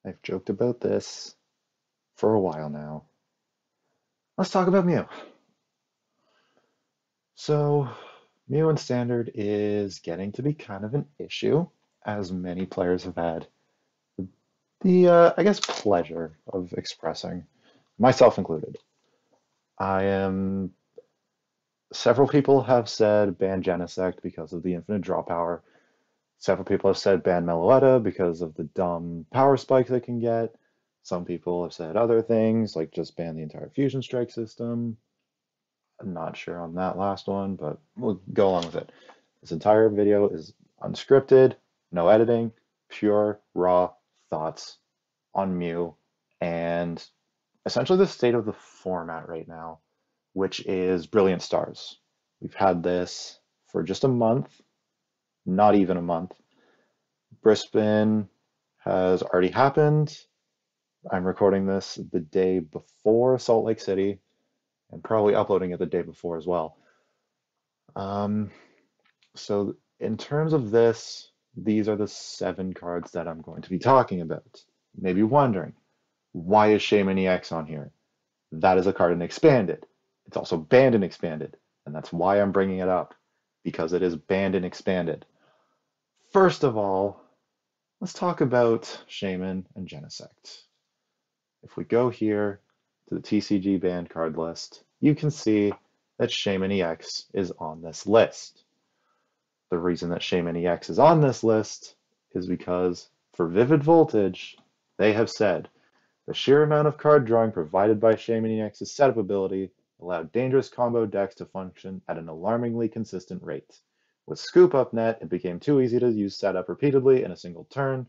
I've joked about this for a while now. Let's talk about Mew. So, Mew in Standard is getting to be kind of an issue, as many players have had I guess, pleasure of expressing, myself included. I am. Several people have said ban Genesect because of the infinite draw power. Several people have said ban Meloetta because of the dumb power spikes they can get. Some people have said other things, like just ban the entire Fusion Strike system. I'm not sure on that last one, but we'll go along with it. This entire video is unscripted, no editing, pure, raw thoughts on Mew and essentially the state of the format right now, which is Brilliant Stars. We've had this for just a month, not even a month. Brisbane has already happened. I'm recording this the day before Salt Lake City and probably uploading it the day before as well. Um, so in terms of this, these are the 7 cards that I'm going to be talking about. Maybe wondering, why is Shaman EX on here? That is a card in Expanded. It's also banned in Expanded, and that's why I'm bringing it up, because it is banned in Expanded. First of all, let's talk about Shaman and Genesect. If we go here to the TCG banned card list, you can see that Shaman EX is on this list. The reason that Shaman EX is on this list is because for Vivid Voltage, they have said the sheer amount of card drawing provided by Shaman EX's setup ability allowed dangerous combo decks to function at an alarmingly consistent rate. With Scoop Up Net, it became too easy to use setup repeatedly in a single turn.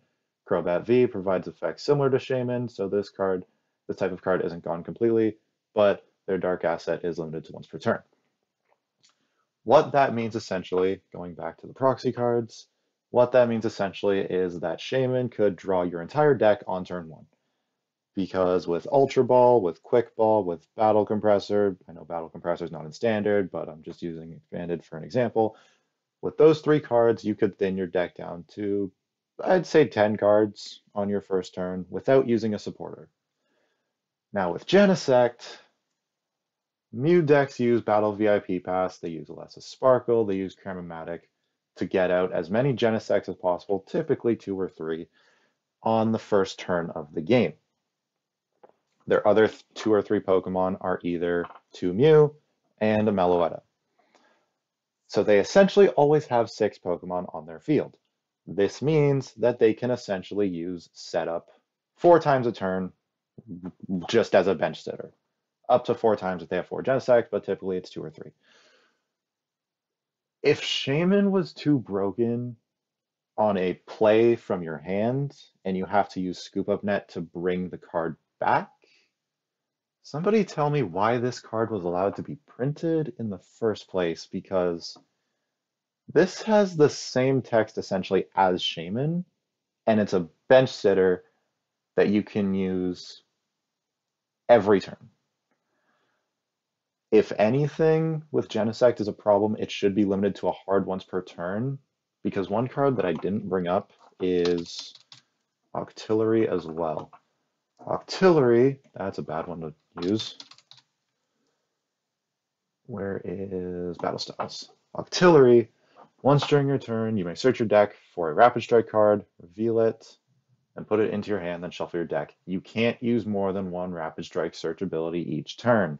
Crobat V provides effects similar to Shaman, so this type of card isn't gone completely, but their dark asset is limited to once per turn. What that means essentially, going back to the proxy cards, what that means essentially is that Shaman could draw your entire deck on turn 1. Because with Ultra Ball, with Quick Ball, with Battle Compressor, I know Battle Compressor is not in Standard, but I'm just using Expanded for an example. With those 3 cards, you could thin your deck down to, I'd say, 10 cards on your first turn without using a supporter. Now with Genesect, Mew decks use Battle VIP Pass, they use Alessa Sparkle, they use Cramomatic to get out as many Genesects as possible, typically 2 or 3, on the first turn of the game. Their other 2 or 3 Pokemon are either 2 Mew and a Meloetta. So they essentially always have 6 Pokemon on their field. This means that they can essentially use setup 4 times a turn just as a bench sitter. Up to 4 times if they have 4 Genesects, but typically it's 2 or 3. If Shaman was too broken on a play from your hand and you have to use Scoop Up Net to bring the card back, somebody tell me why this card was allowed to be printed in the first place, because this has the same text essentially as Shaman, and it's a bench sitter that you can use every turn. If anything with Genesect is a problem, it should be limited to a hard once per turn, because one card that I didn't bring up is Octillery as well. Octillery, that's a bad one to use. Where is Battle Styles? Octillery, once during your turn, you may search your deck for a Rapid Strike card, reveal it, and put it into your hand, then shuffle your deck. You can't use more than 1 Rapid Strike search ability each turn.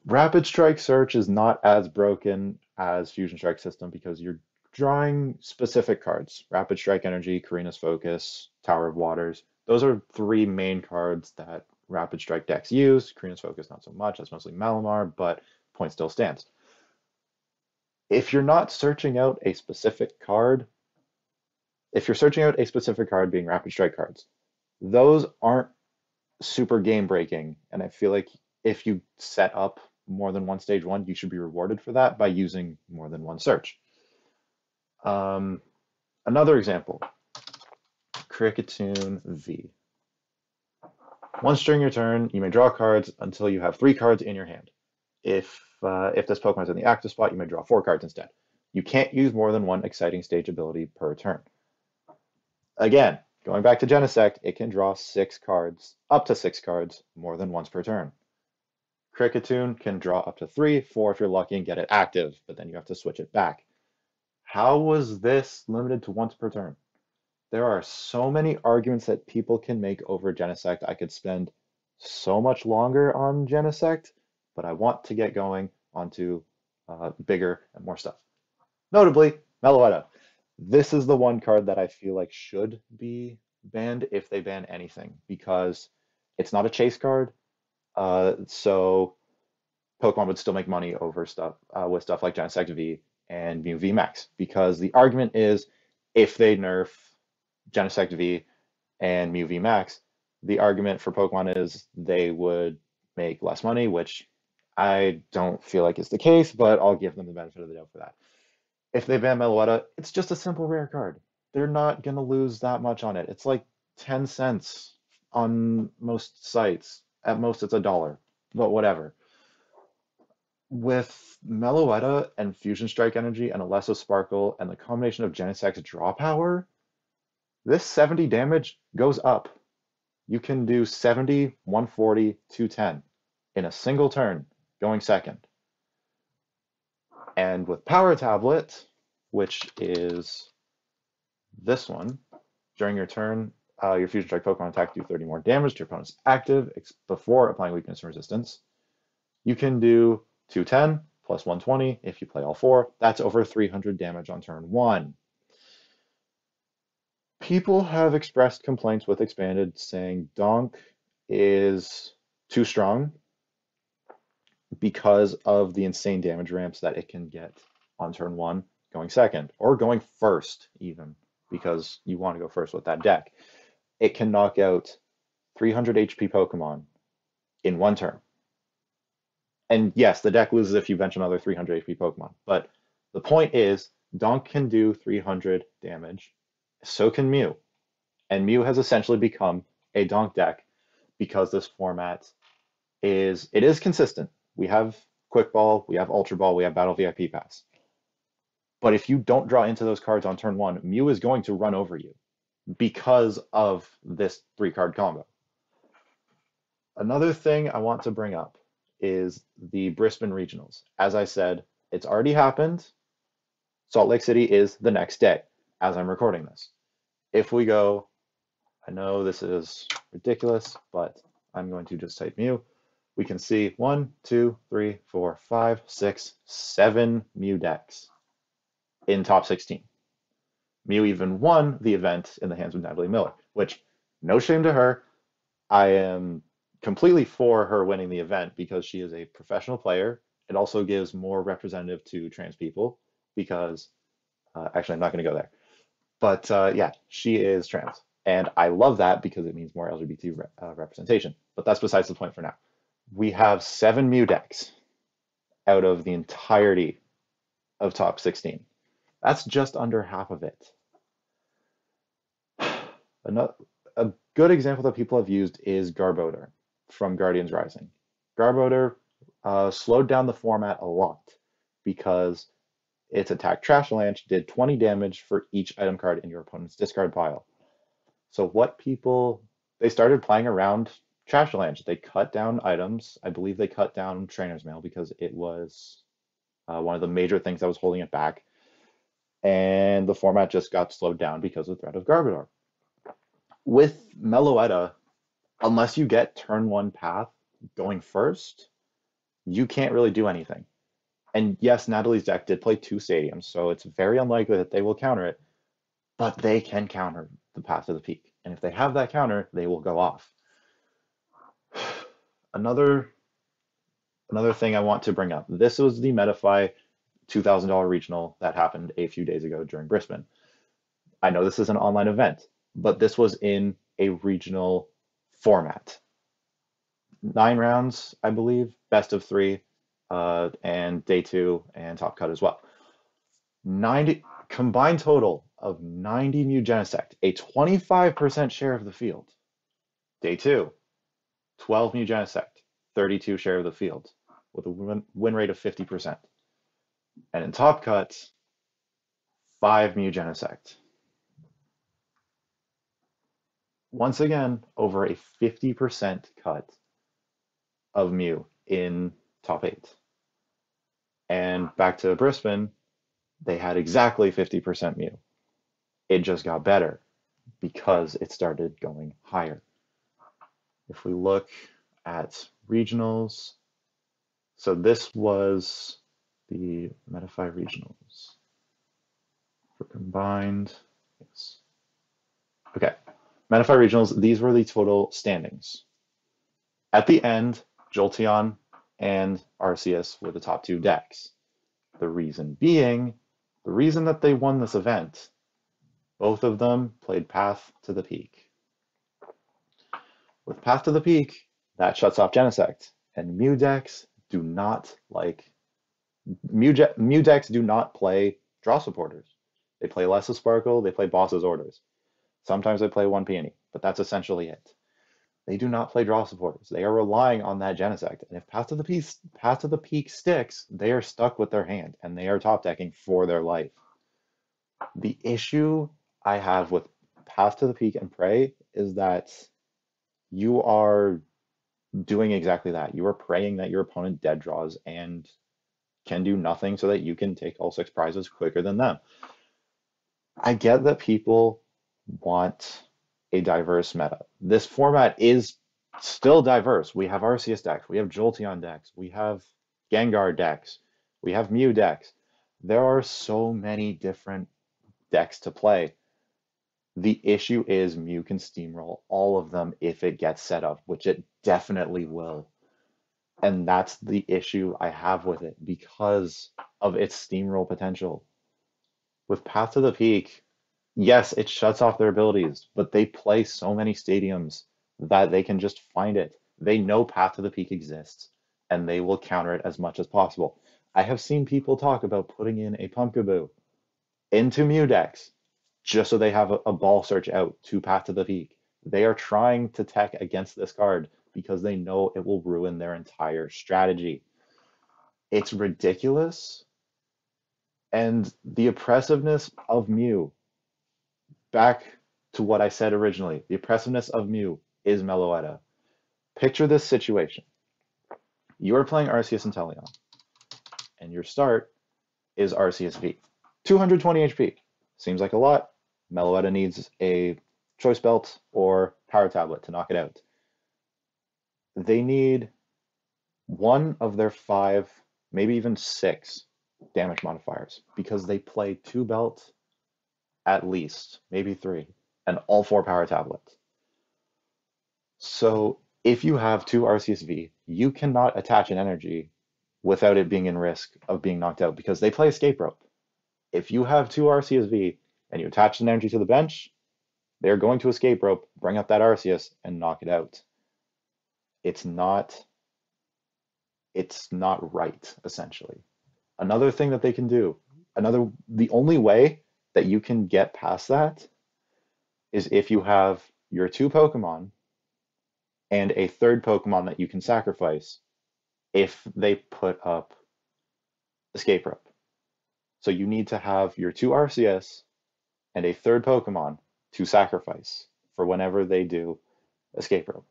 Rapid Strike search is not as broken as Fusion Strike system because you're drawing specific cards. Rapid Strike Energy, Karina's Focus, Tower of Waters. Those are 3 main cards that Rapid Strike decks use. Karina's Focus not so much, that's mostly Malamar, but point still stands. If you're not searching out a specific card, if you're searching out a specific card being Rapid Strike cards, those aren't super game breaking, and I feel like if you set up more than 1 stage 1, you should be rewarded for that by using more than 1 search. Another example, Cricketune V. Once during your turn, you may draw cards until you have 3 cards in your hand. If this Pokemon is in the active spot, you may draw 4 cards instead. You can't use more than 1 exciting stage ability per turn. Again, Going back to Genesect, it can draw 6 cards, up to 6 cards, more than once per turn. Kricketune can draw up to 3, 4 if you're lucky and get it active, but then you have to switch it back. How was this limited to once per turn? There are so many arguments that people can make over Genesect. I could spend so much longer on Genesect, but I want to get going onto bigger and more stuff. Notably, Meloetta. This is the one card that I feel like should be banned if they ban anything, because it's not a chase card. So Pokemon would still make money over stuff with stuff like Genesect V and Mew VMax, because the argument is if they nerf Genesect V and Mew VMax, the argument for Pokemon is they would make less money, which I don't feel like is the case, but I'll give them the benefit of the doubt for that. If they ban Meloetta, it's just a simple rare card. They're not going to lose that much on it. It's like 10 cents on most sites. At most, it's $1, but whatever. With Meloetta and Fusion Strike Energy and Alesso Sparkle and the combination of Genesect's draw power, this 70 damage goes up. You can do 70, 140, 210 in a single turn, going second. And with Power Tablet, which is this one, during your turn, your Fusion Strike Pokemon attack do 30 more damage to your opponent's active before applying weakness and resistance. You can do 210 plus 120 if you play all 4. That's over 300 damage on turn 1. People have expressed complaints with Expanded saying Donk is too strong because of the insane damage ramps that it can get on turn 1 going second, or going first even, because you want to go first with that deck. It can knock out 300 HP Pokemon in 1 turn. And yes, the deck loses if you bench another 300 HP Pokemon, but the point is Donk can do 300 damage, so can Mew. And Mew has essentially become a Donk deck because this format is consistent. We have Quick Ball, we have Ultra Ball, we have Battle VIP Pass. But if you don't draw into those cards on turn 1, Mew is going to run over you because of this 3-card combo. Another thing I want to bring up is the Brisbane Regionals. As I said, it's already happened. Salt Lake City is the next day as I'm recording this. If we go, I know this is ridiculous, but I'm going to just type Mew. We can see 1, 2, 3, 4, 5, 6, 7 Mew decks in top 16. Mew even won the event in the hands of Natalie Miller, which, no shame to her. I am completely for her winning the event because she is a professional player. It also gives more representative to trans people because, actually, I'm not going to go there. But yeah, she is trans. And I love that because it means more LGBT representation. But that's besides the point for now. We have 7 Mew decks out of the entirety of top 16. That's just under half of it. A good example that people have used is Garbodor from Guardians Rising. Garbodor slowed down the format a lot because its attack Trash Lance did 20 damage for each item card in your opponent's discard pile. So they started playing around Trash Lance. They cut down items. I believe they cut down Trainer's Mail because it was one of the major things that was holding it back. And the format just got slowed down because of the threat of Garbodor. With Meloetta, unless you get turn 1 path going first, you can't really do anything. And yes, Natalie's deck did play 2 stadiums, so it's very unlikely that they will counter it, but they can counter the Path to the Peak. And if they have that counter, they will go off. Another thing I want to bring up. This was the Metafy $2,000 regional that happened a few days ago during Brisbane. I know this is an online event, but this was in a regional format. 9 rounds, I believe, best of 3, and day 2 and top cut as well. 90 combined total of 90 Mew Genesect, a 25% share of the field. Day 2, 12 Mew Genesect, 32 share of the field, with a win rate of 50%. And in top cut, 5 Mew Genesect. once again, over a 50% cut of Mew in top eight. And back to Brisbane, they had exactly 50% Mew. It just got better because it started going higher. If we look at regionals, so this was the Metafy regionals for combined. Yes. Okay, Metafy regionals, these were the total standings. At the end, Jolteon and Arceus were the top two decks. The reason being, the reason that they won this event, both of them played Path to the Peak. With Path to the Peak, that shuts off Genesect, and Mew decks do not like Mew decks do not play draw supporters. They play less of Sparkle, they play Boss's Orders. Sometimes they play one Peony, but that's essentially it. They do not play draw supporters. They are relying on that Genesect. And if Path to the Peak sticks, they are stuck with their hand and they are top decking for their life. The issue I have with Path to the Peak and Prey is that you are doing exactly that. You are praying that your opponent dead draws and can do nothing so that you can take all six prizes quicker than them. I get that people want a diverse meta. This format is still diverse. We have Arceus decks, we have Jolteon decks, we have Gengar decks, we have Mew decks. There are so many different decks to play. The issue is Mew can steamroll all of them if it gets set up, which it definitely will. And that's the issue I have with it because of its steamroll potential. With Path to the Peak, yes, it shuts off their abilities, but they play so many stadiums that they can just find it. They know Path to the Peak exists, and they will counter it as much as possible. I have seen people talk about putting in a Pumpkaboo into Mew decks just so they have a ball search out to Path to the Peak. They are trying to tech against this card because they know it will ruin their entire strategy. It's ridiculous. And the oppressiveness of Mew, back to what I said originally, the oppressiveness of Mew is Meloetta. Picture this situation. You are playing Arceus and Teleon, and your start is Arceus V. 220 HP. Seems like a lot. Meloetta needs a Choice Belt or Power Tablet to knock it out. They need one of their five, maybe even six damage modifiers because they play two belts at least, maybe three, and all four Power Tablets. So if you have two RCSV, you cannot attach an energy without it being in risk of being knocked out because they play Escape Rope. If you have two RCSV and you attach an energy to the bench, they're going to Escape Rope, bring up that Arceus, and knock it out. It's not right, essentially. Another thing that they can do, the only way that you can get past that is if you have your two Pokemon and a third Pokemon that you can sacrifice if they put up Escape Rope. So you need to have your two Arceus and a third Pokemon to sacrifice for whenever they do Escape Rope.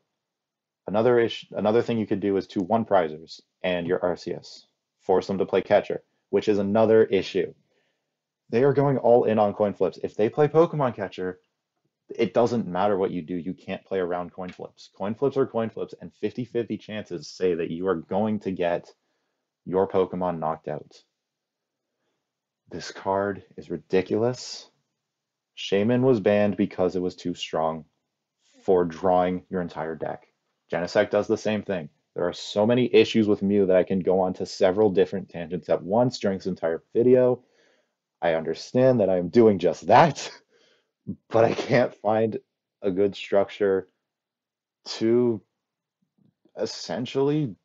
Another thing you could do is to one prizers and your Arceus. Force them to play catcher, which is another issue. They are going all in on coin flips. If they play Pokemon catcher, it doesn't matter what you do. You can't play around coin flips. Coin flips are coin flips, and 50-50 chances say that you are going to get your Pokemon knocked out. This card is ridiculous. Shaman was banned because it was too strong for drawing your entire deck. Genesect does the same thing. There are so many issues with Mew that I can go on to several different tangents at once during this entire video. I understand that I am doing just that, but I can't find a good structure to essentially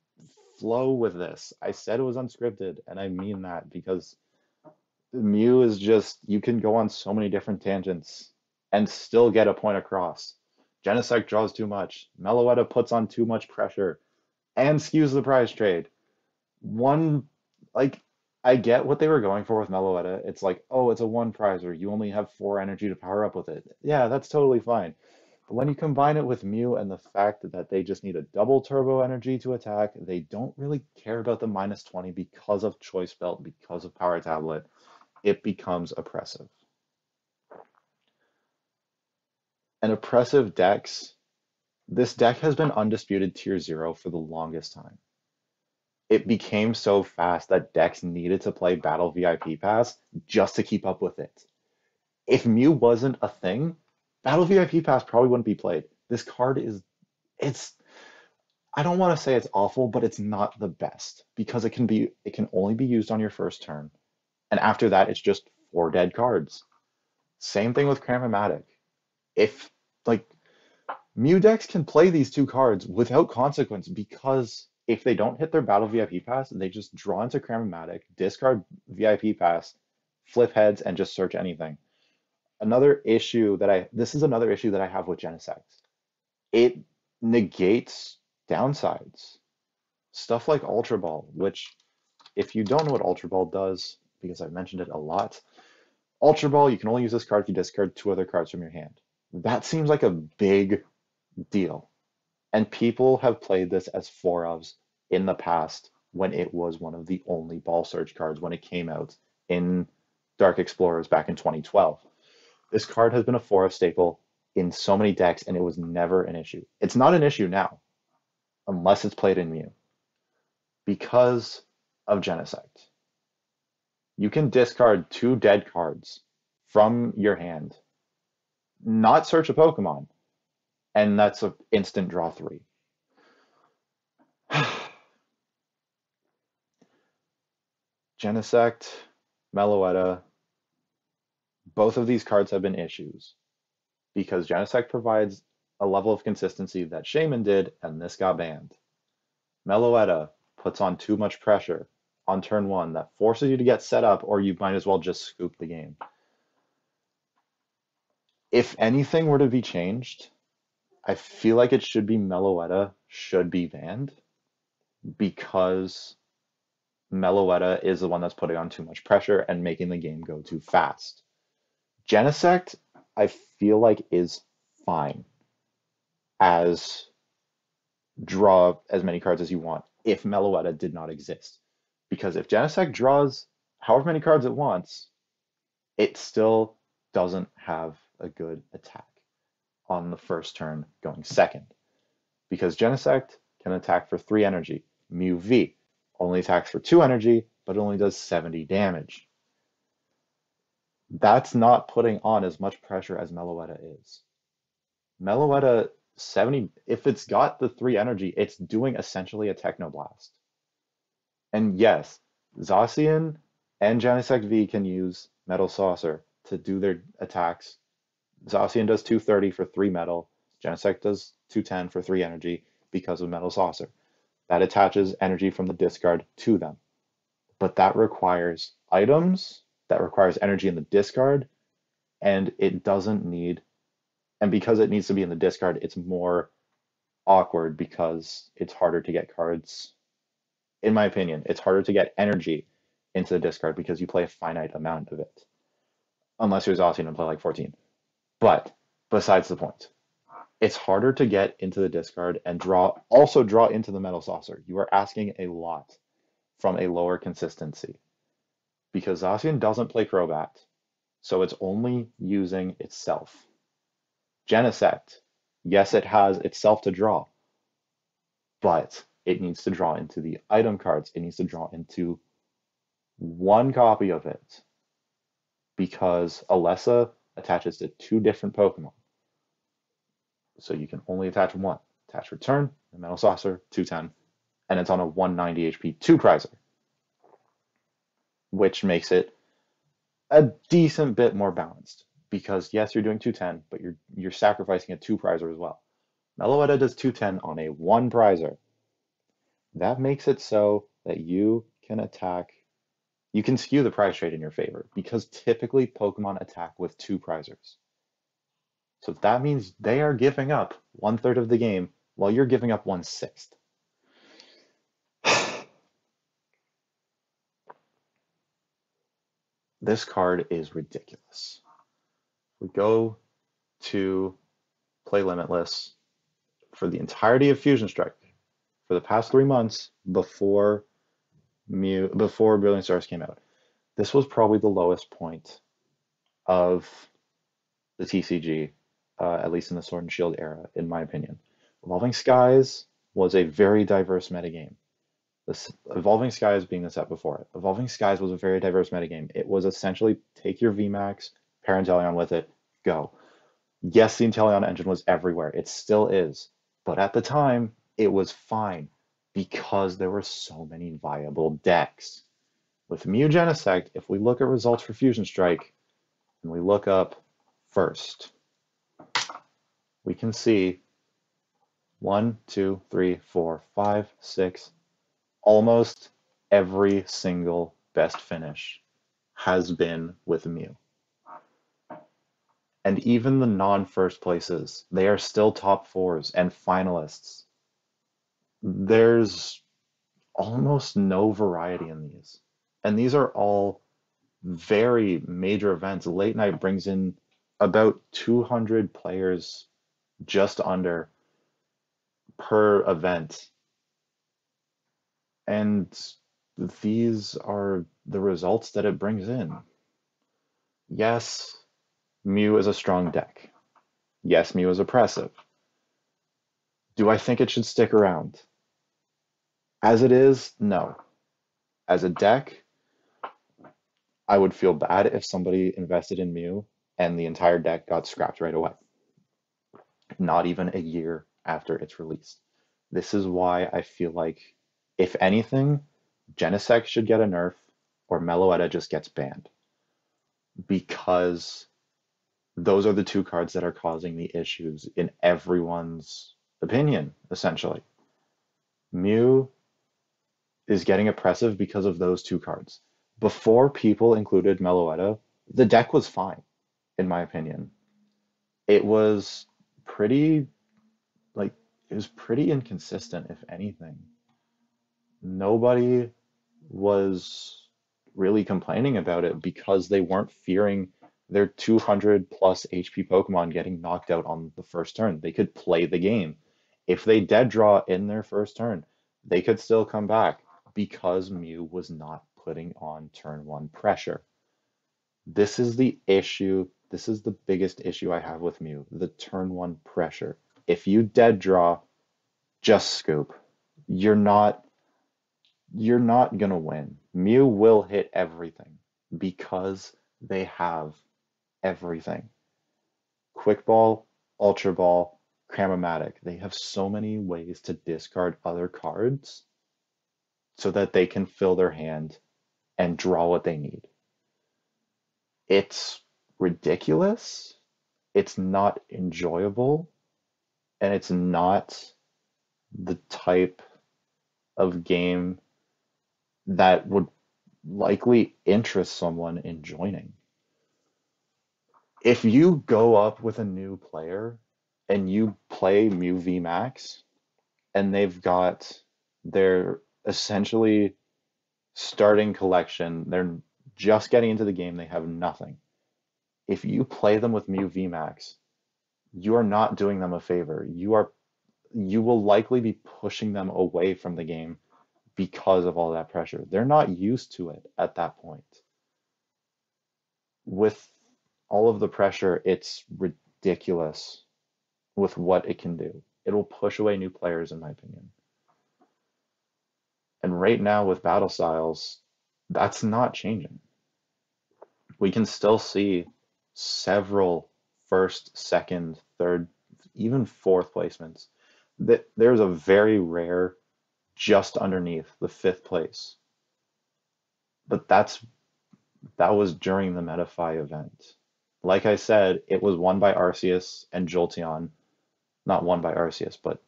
flow with this. I said it was unscripted, and I mean that because Mew is just, you can go on so many different tangents and still get a point across. Genesect draws too much. Meloetta puts on too much pressure and skews the prize trade. One, like, I get what they were going for with Meloetta. It's like, oh, it's a one prizer. You only have 4 energy to power up with it. Yeah, that's totally fine. But when you combine it with Mew and the fact that they just need a double turbo energy to attack, they don't really care about the minus 20 because of Choice Belt, because of Power Tablet. It becomes oppressive. And oppressive decks, this deck has been undisputed tier 0 for the longest time. It became so fast that decks needed to play Battle VIP Pass just to keep up with it. If Mew wasn't a thing, Battle VIP Pass probably wouldn't be played. This card is, it's, I don't want to say it's awful, but it's not the best because it can only be used on your first turn. And after that, it's just 4 dead cards. Same thing with Cram-O-Matic. If, like, Mew decks can play these 2 cards without consequence because if they don't hit their Battle VIP Pass, they just draw into Cram-O-Matic, discard VIP Pass, flip heads, and just search anything. This is another issue that I have with Genesect. It negates downsides. Stuff like Ultra Ball, which, if you don't know what Ultra Ball does, because I've mentioned it a lot, Ultra Ball, you can only use this card if you discard 2 other cards from your hand. That seems like a big deal. And people have played this as 4-ofs in the past when it was one of the only ball search cards when it came out in Dark Explorers back in 2012. This card has been a 4-of staple in so many decks, and it was never an issue. It's not an issue now, unless it's played in Mew, because of Genesect. You can discard 2 dead cards from your hand, not search a Pokemon, and that's an instant draw 3. Genesect, Meloetta, both of these cards have been issues because Genesect provides a level of consistency that Shaman did, and this got banned. Meloetta puts on too much pressure on turn 1 that forces you to get set up, or you might as well just scoop the game. If anything were to be changed, I feel like it should be Meloetta should be banned because Meloetta is the one that's putting on too much pressure and making the game go too fast. Genesect, I feel like, is fine as draw as many cards as you want if Meloetta did not exist. Because if Genesect draws however many cards it wants, it still doesn't have a good attack on the first turn going second. Because Genesect can attack for 3 energy. Mew V only attacks for 2 energy, but only does 70 damage. That's not putting on as much pressure as Meloetta is. Meloetta 70, if it's got the 3 energy, it's doing essentially a Technoblast. And yes, Zacian and Genesect V can use Metal Saucer to do their attacks. Zacian does 230 for 3 metal, Genesect does 210 for 3 energy because of Metal Saucer. That attaches energy from the discard to them. But that requires items, that requires energy in the discard, and it doesn't need, and because it needs to be in the discard, it's more awkward because it's harder to get cards. In my opinion, it's harder to get energy into the discard because you play a finite amount of it. Unless you're Zacian and play like 14. But besides the point, it's harder to get into the discard and also draw into the Metal Saucer. You are asking a lot from a lower consistency because Zacian doesn't play Crobat, so it's only using itself. Genesect, yes, it has itself to draw, but it needs to draw into the item cards. It needs to draw into 1 copy of it because Alessa attaches to 2 different Pokemon. So you can only attach 1. Attach Return, the Metal Saucer, 210, and it's on a 190 HP 2-prizer, which makes it a decent bit more balanced. Because yes, you're doing 210, but you're sacrificing a 2-prizer as well. Meloetta does 210 on a 1-prizer. That makes it so that you can skew the prize trade in your favor because typically Pokemon attack with 2-prizers. So that means they are giving up 1/3 of the game while you're giving up 1/6. This card is ridiculous. We go to play Limitless for the entirety of Fusion Strike for the past 3 months before Brilliant Stars came out. This was probably the lowest point of the TCG, at least in the Sword and Shield era, in my opinion. Evolving Skies was a very diverse metagame. This Evolving Skies being the set before it. Evolving Skies was a very diverse metagame. It was essentially take your VMAX, pair Inteleon with it, go. Yes, the Inteleon engine was everywhere. It still is. But at the time, it was fine because there were so many viable decks. With Mew Genesect, if we look at results for Fusion Strike, and we look up first, we can see 1, 2, 3, 4, 5, 6, almost every single best finish has been with Mew. And even the non-first places, they are still top fours and finalists. There's almost no variety in these. And these are all very major events. Late Night brings in about 200 players just under per event. And these are the results that it brings in. Yes, Mew is a strong deck. Yes, Mew is oppressive. Do I think it should stick around? As it is, no. As a deck, I would feel bad if somebody invested in Mew and the entire deck got scrapped right away. Not even a year after its release. This is why I feel like, if anything, Genesect should get a nerf or Meloetta just gets banned. Because those are the two cards that are causing the issues in everyone's opinion, essentially. Mew is getting oppressive because of those two cards. Before people included Meloetta, the deck was fine, in my opinion. It was pretty, like, it was pretty inconsistent, if anything. Nobody was really complaining about it because they weren't fearing their 200 plus HP Pokemon getting knocked out on the first turn. They could play the game. If they dead draw in their first turn, they could still come back because Mew was not putting on turn one pressure. This is the issue. This is the biggest issue I have with Mew, the turn one pressure. If you dead draw, just scoop. You're not gonna win. Mew will hit everything because they have everything. Quick Ball, Ultra Ball, Cramomatic. They have so many ways to discard other cards so that they can fill their hand and draw what they need. It's ridiculous. It's not enjoyable. And it's not the type of game that would likely interest someone in joining. If you go up with a new player and you play Mew VMax and they've got their essentially starting collection, they're just getting into the game, they have nothing. If you play them with Mew VMax, you are not doing them a favor. You will likely be pushing them away from the game because of all that pressure. They're not used to it at that point. With all of the pressure, it's ridiculous with what it can do. It will push away new players, in my opinion. And right now with battle styles, that's not changing. We can still see several first, second, third, even fourth placements. There's a very rare just underneath the fifth place. But that was during the Metafy event. Like I said, it was won by Arceus and Jolteon. Not won by Arceus, but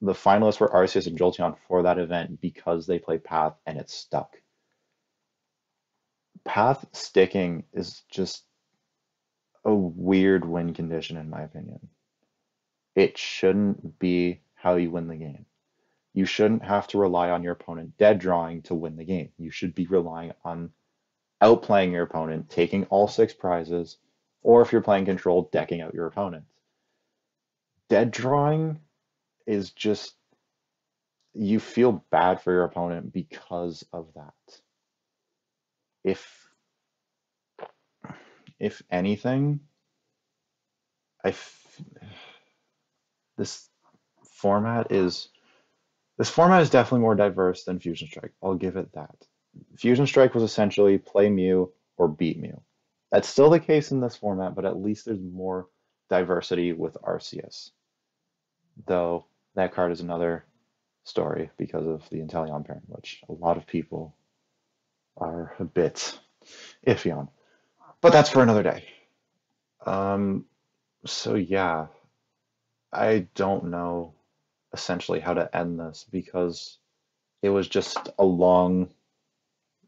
the finalists were Arceus and Jolteon for that event because they played Path and it stuck. Path sticking is just a weird win condition, in my opinion. It shouldn't be how you win the game. You shouldn't have to rely on your opponent dead drawing to win the game. You should be relying on outplaying your opponent, taking all 6 prizes, or if you're playing control, decking out your opponent. dead drawing is just you feel bad for your opponent because of that. If if anything, I f this format is this format is definitely more diverse than Fusion Strike. I'll give it that. Fusion Strike was essentially play Mew or beat Mew. That's still the case in this format, but at least there's more diversity with Arceus. Though that card is another story because of the Inteleon pairing, which a lot of people are a bit iffy on. But that's for another day. Um, so yeah, I don't know essentially how to end this because it was just a long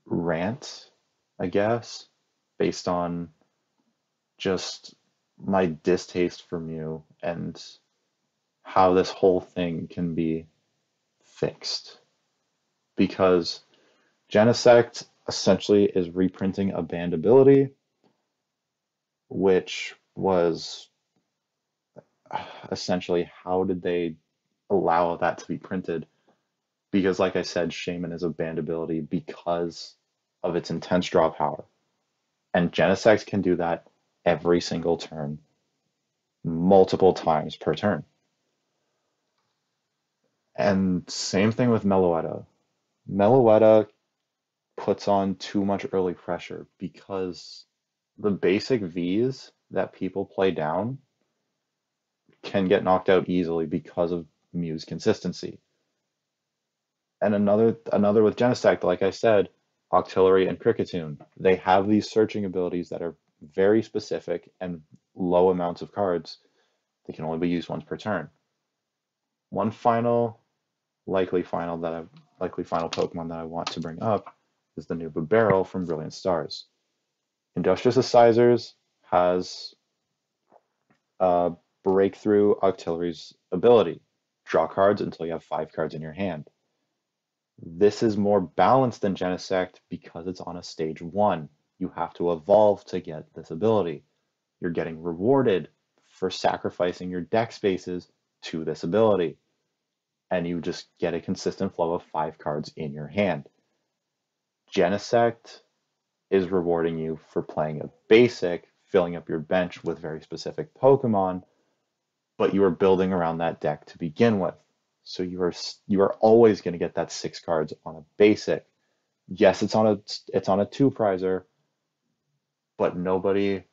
rant, I guess, based on just my distaste for Mew and how this whole thing can be fixed. Because Genesect essentially is reprinting a banned ability, which was essentially how did they allow that to be printed? Because, like I said, Shaman is a banned ability because of its intense draw power. And Genesect can do that every single turn, multiple times per turn. And same thing with Meloetta. Meloetta puts on too much early pressure because the basic Vs that people play down can get knocked out easily because of Mew's consistency. And another with Genesect, like I said, Octillery and Kricketune. They have these searching abilities that are very specific and low amounts of cards. They can only be used once per turn. One final likely final Pokemon that I want to bring up is the new Barrel from Brilliant Stars. Industrious Incisors has Breakthrough Octillery's ability. Draw cards until you have 5 cards in your hand. This is more balanced than Genesect because it's on a stage 1. You have to evolve to get this ability. You're getting rewarded for sacrificing your deck spaces to this ability. And you just get a consistent flow of 5 cards in your hand. Genesect is rewarding you for playing a basic, filling up your bench with very specific Pokemon, but you are building around that deck to begin with. So you are always going to get that 6 cards on a basic. Yes, it's on a two prizer, but nobody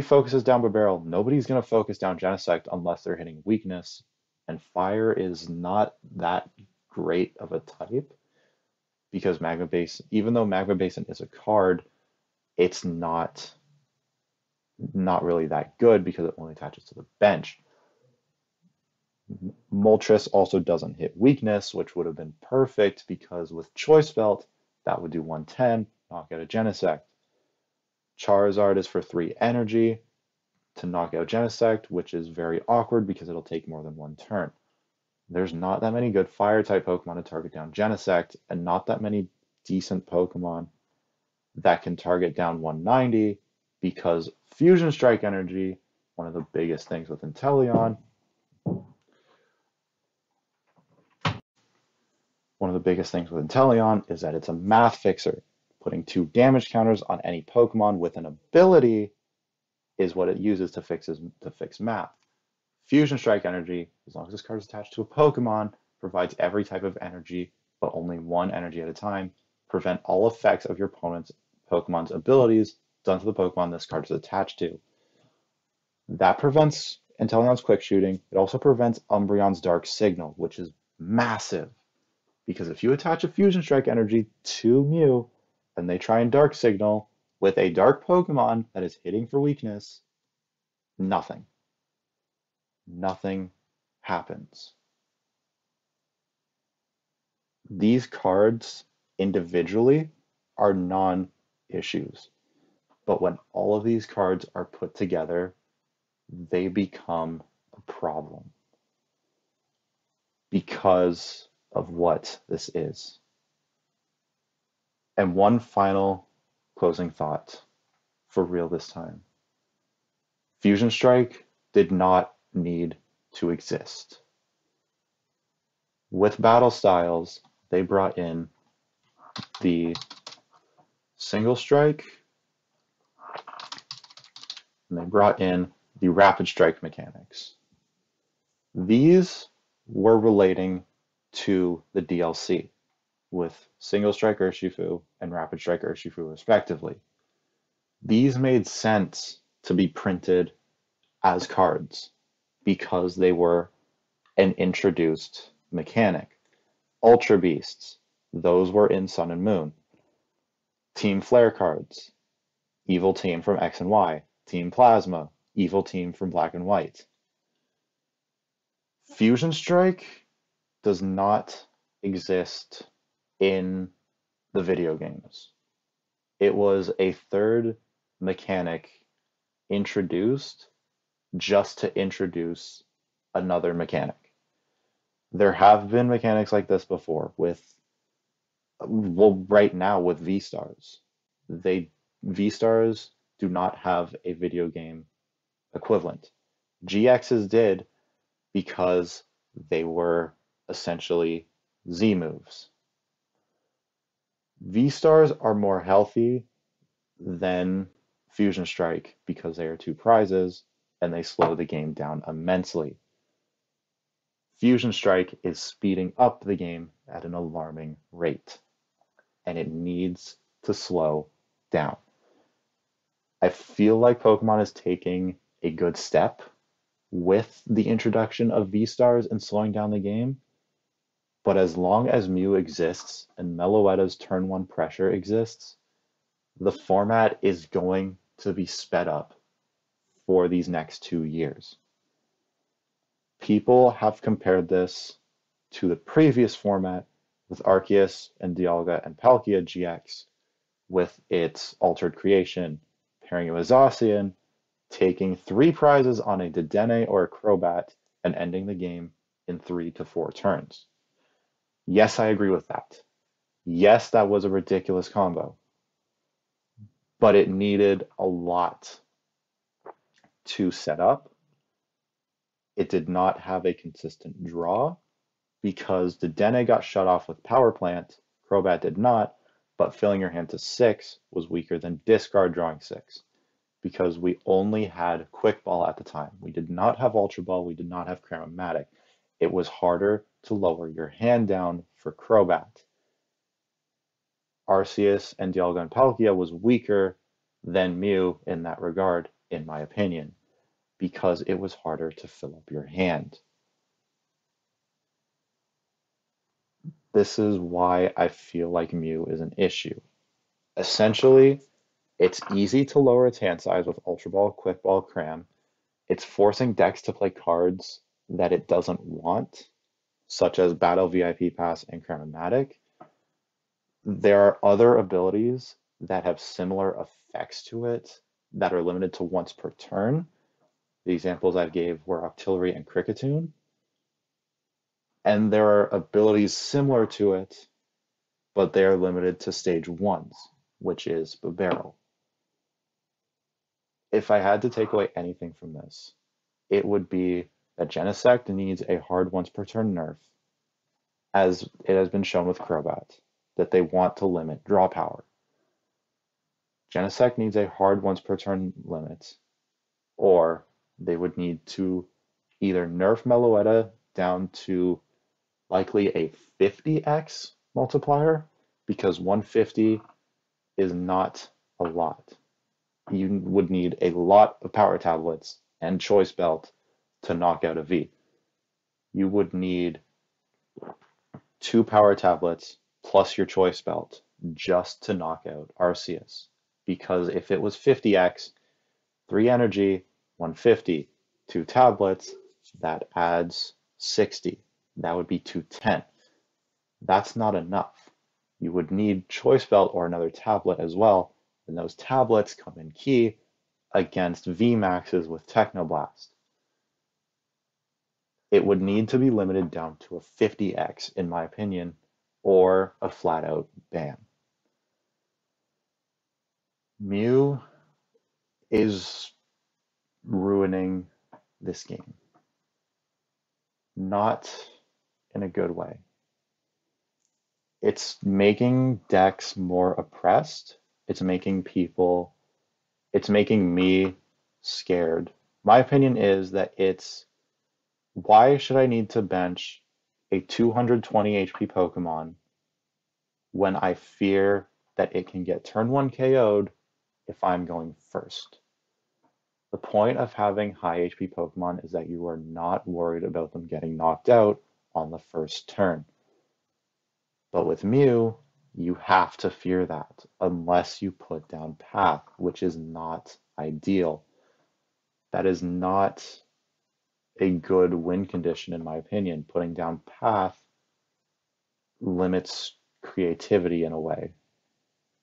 focuses down Barrel. Nobody's going to focus down Genesect unless they're hitting weakness, and Fire is not that great of a type because Magma Basin, even though Magma Basin is a card, it's not really that good because it only attaches to the bench. Moltres also doesn't hit weakness, which would have been perfect because with Choice Belt, that would do 110, knock out a Genesect. Charizard is for 3 energy to knock out Genesect, which is very awkward because it'll take more than one turn. There's not that many good Fire-type Pokemon to target down Genesect, and not that many decent Pokemon that can target down 190 because Fusion Strike energy, one of the biggest things with Inteleon, is that it's a math fixer. Putting 2 damage counters on any Pokemon with an ability is what it uses to fix math. Fusion Strike energy, as long as this card is attached to a Pokemon, provides every type of energy, but only 1 energy at a time. Prevent all effects of your opponent's Pokemon's abilities done to the Pokemon this card is attached to. That prevents Inteleon's quick shooting. It also prevents Umbreon's Dark Signal, which is massive. Because if you attach a Fusion Strike energy to Mew, and they try and Dark Signal with a Dark Pokemon that is hitting for weakness, nothing. Nothing happens. These cards individually are non-issues. But when all of these cards are put together, they become a problem because of what this is. And one final closing thought for real this time. Fusion Strike did not need to exist. With battle styles, they brought in the single strike and they brought in the rapid strike mechanics. These were relating to the DLC with single strike Urshifu and rapid strike Urshifu respectively. These made sense to be printed as cards because they were an introduced mechanic. Ultra Beasts, those were in Sun and Moon. Team Flare cards, Evil Team from X and Y. Team Plasma, Evil Team from Black and White. Fusion Strike does not exist in the video games. It was a third mechanic introduced just to introduce another mechanic. There have been mechanics like this before with, well, right now with V-Stars. V-Stars do not have a video game equivalent. GXs did because they were essentially Z moves. V-Stars are more healthy than Fusion Strike because they are two prizes and they slow the game down immensely. Fusion Strike is speeding up the game at an alarming rate, and it needs to slow down. I feel like Pokemon is taking a good step with the introduction of V-Stars and slowing down the game, but as long as Mew exists and Meloetta's turn 1 pressure exists, the format is going to be sped up for these next 2 years. People have compared this to the previous format with Arceus and Dialga and Palkia GX with its altered creation, pairing it with Zacian, taking 3 prizes on a Dedenne or a Crobat, and ending the game in 3 to 4 turns. Yes, I agree with that. Yes, that was a ridiculous combo, but it needed a lot to set up. It did not have a consistent draw because Dedenne got shut off with Power Plant, Crobat did not, but filling your hand to 6 was weaker than discard drawing 6 because we only had Quick Ball at the time. We did not have Ultra Ball, we did not have Chromatic. It was harder to lower your hand down for Crobat. Arceus and Dialga and Palkia was weaker than Mew in that regard, in my opinion, because it was harder to fill up your hand. This is why I feel like Mew is an issue. Essentially, it's easy to lower its hand size with Ultra Ball, Quick Ball, Cram. It's forcing decks to play cards that it doesn't want, such as Battle VIP Pass and Chromatic. There are other abilities that have similar effects to it that are limited to once per turn. The examples I gave were Octillery and Kricketune. And there are abilities similar to it, but they are limited to stage 1s, which is Barrel. If I had to take away anything from this, it would be that Genesect needs a hard once per turn nerf, as it has been shown with Crobat, that they want to limit draw power. Genesect needs a hard once per turn limit, or they would need to either nerf Meloetta down to likely a 50x multiplier, because 150 is not a lot. You would need a lot of power tablets and choice belt to knock out a V. You would need 2 power tablets plus your choice belt just to knock out Arceus. Because if it was 50x, 3 energy, 150, 2 tablets, that adds 60. That would be 210. That's not enough. You would need choice belt or another tablet as well, and those tablets come in key against VMaxes with Technoblast. It would need to be limited down to a 50x, in my opinion, or a flat out ban. Mew is ruining this game. not in a good way. It's making decks more oppressed. It's making people, it's making me scared. My opinion is that why should I need to bench a 220 HP Pokemon when I fear that it can get turn 1 KO'd if I'm going first? The point of having high HP Pokemon is that you are not worried about them getting knocked out on the first turn. But with Mew, you have to fear that unless you put down Path, which is not ideal. That is not a good win condition, in my opinion. Putting down Path limits creativity in a way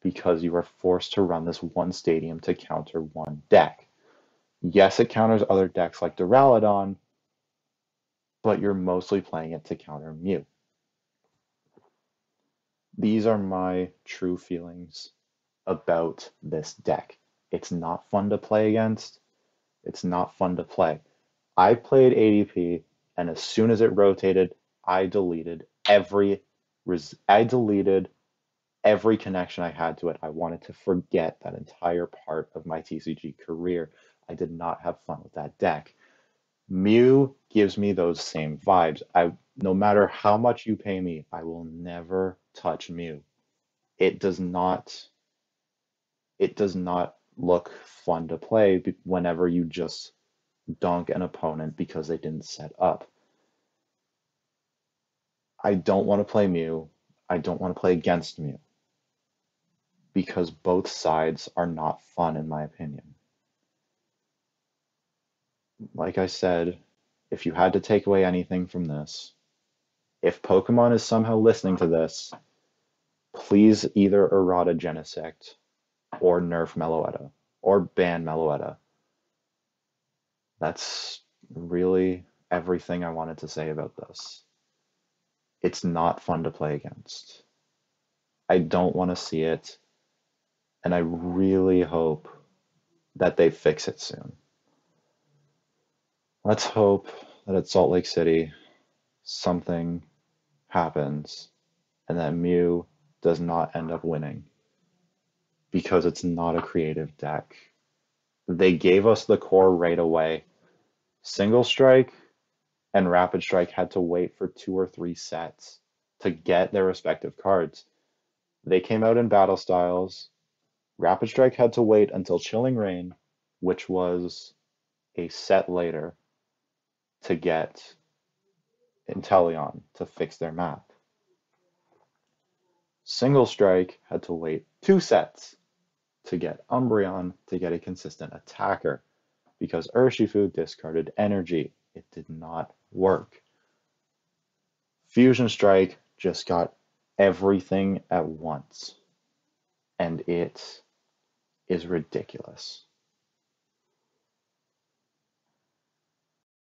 because you are forced to run this one stadium to counter one deck. Yes, it counters other decks like Duraludon, but you're mostly playing it to counter Mew. These are my true feelings about this deck. It's not fun to play against. It's not fun to play. I played ADP, and as soon as it rotated, I deleted I deleted every connection I had to it. I wanted to forget that entire part of my TCG career. I did not have fun with that deck. Mew gives me those same vibes. No matter how much you pay me, I will never touch Mew. It does not it does not look fun to play whenever you just dunk an opponent because they didn't set up. I don't want to play Mew. I don't want to play against Mew because both sides are not fun in my opinion. Like I said, if you had to take away anything from this, if Pokemon is somehow listening to this, please either errata Genesect or nerf Meloetta or ban Meloetta. That's really everything I wanted to say about this. It's not fun to play against. I don't want to see it, and I really hope that they fix it soon. Let's hope that at Salt Lake City something happens and that Mew does not end up winning because it's not a creative deck. They gave us the core right away. Single Strike and Rapid Strike had to wait for 2 or 3 sets to get their respective cards. They came out in battle styles. Rapid Strike had to wait until Chilling Reign, which was a set later, to get Inteleon to fix their map. Single Strike had to wait 2 sets to get Umbreon to get a consistent attacker because Urshifu discarded energy. It did not work. Fusion Strike just got everything at once, and it is ridiculous.